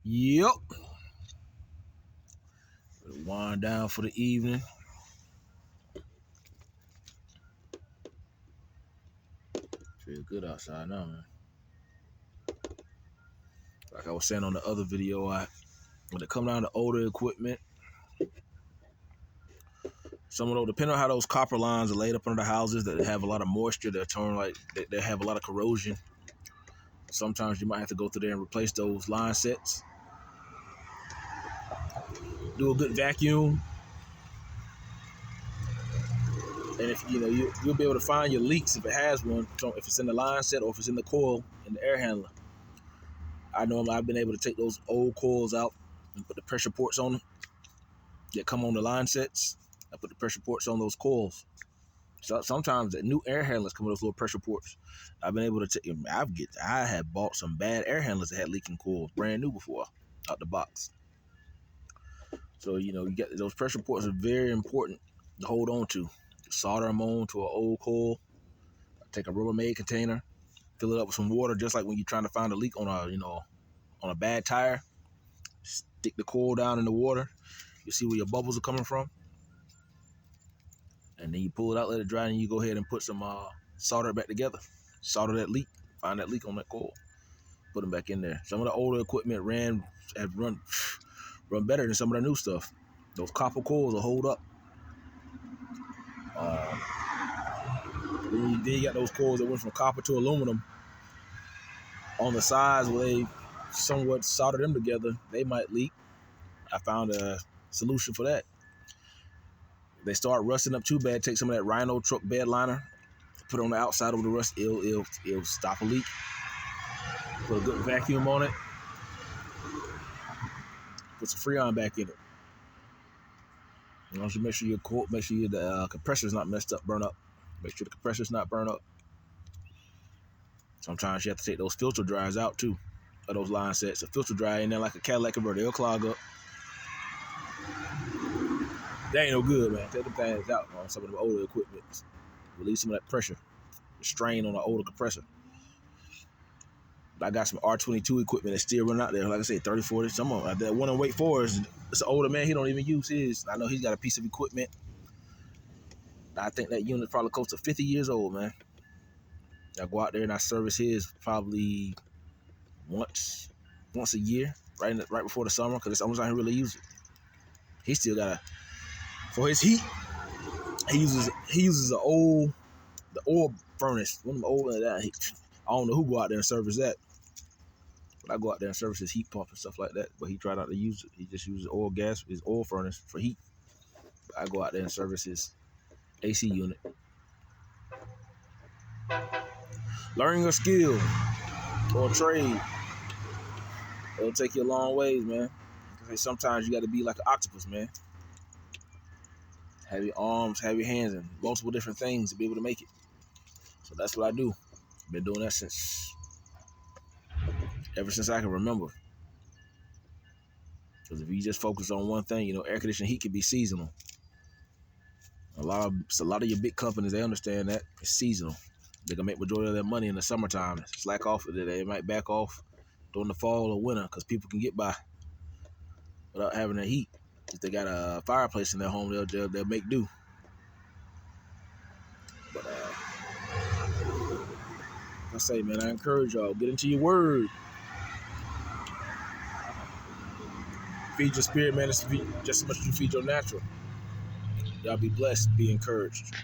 Yep. Wind down for the evening. Feel good outside now, man. Like I was saying on the other video, when it come down to older equipment, some of those, depending on how those copper lines are laid up under the houses that have a lot of moisture, that turn like they have a lot of corrosion. Sometimes you might have to go through there and replace those line sets. Do a good vacuum, and if you know you'll be able to find your leaks if it has one, if it's in the line set or if it's in the coil in the air handler. I know I've been able to take those old coils out and put the pressure ports on them that come on the line sets. I put the pressure ports on those coils. So sometimes the new air handlers come with those little pressure ports. I've been able to take. I have bought some bad air handlers that had leaking coils, brand new before, out the box. So you get those pressure ports are very important to hold on to. Solder them on to an old coil. Take a Rubbermaid container, fill it up with some water, just like when you're trying to find a leak on a bad tire. Stick the coil down in the water. You see where your bubbles are coming from, and then you pull it out, let it dry, and you go ahead and put some solder it back together. Solder that leak. Find that leak on that coil. Put them back in there. Some of the older equipment have run better than some of the new stuff. Those copper coils will hold up. Then you got those coils that went from copper to aluminum. On the sides where they somewhat solder them together, they might leak. I found a solution for that. They start rusting up too bad. Take some of that Rhino truck bed liner, put it on the outside of the rust. It'll stop a leak. Put a good vacuum on it. Put some Freon back in it. Once you make sure the compressor's not messed up, burn up. Make sure the compressor's not burn up. Sometimes you have to take those filter dryers out too, of those line sets. A filter dryer in there like a Cadillac converter, it'll clog up. That ain't no good, man. Take them things out on some of the older equipment. Release some of that pressure, the strain on the older compressor. I got some R22 equipment that's still running out there. Like I said, 30, 40, some of them. That one in Wake Forest, it's an older man. He don't even use his. I know he's got a piece of equipment. I think that unit's probably close to 50 years old, man. I go out there and I service his probably once a year, right before the summer, because it's almost like he really use it. He still got for his heat. He uses the oil furnace, one of them old that. I don't know who go out there and service that, but I go out there and service his heat pump and stuff like that. But he tried not to use it. He just uses his oil furnace for heat. But I go out there and service his AC unit. Learning a skill or a trade, it'll take you a long ways, man. Sometimes you got to be like an octopus, man. Have your arms, have your hands, and multiple different things to be able to make it. So that's what I do. Been doing that ever since I can remember. Because if you just focus on one thing, air conditioning heat can be seasonal. A lot of your big companies, they understand that it's seasonal. They can make majority of their money in the summertime. Slack off. They might back off during the fall or winter because people can get by without having the heat. If they got a fireplace in their home, they'll make do. But I say, man, I encourage y'all, get into your word. Feed your spirit, man. It's just as much as you feed your natural. Y'all be blessed. Be encouraged.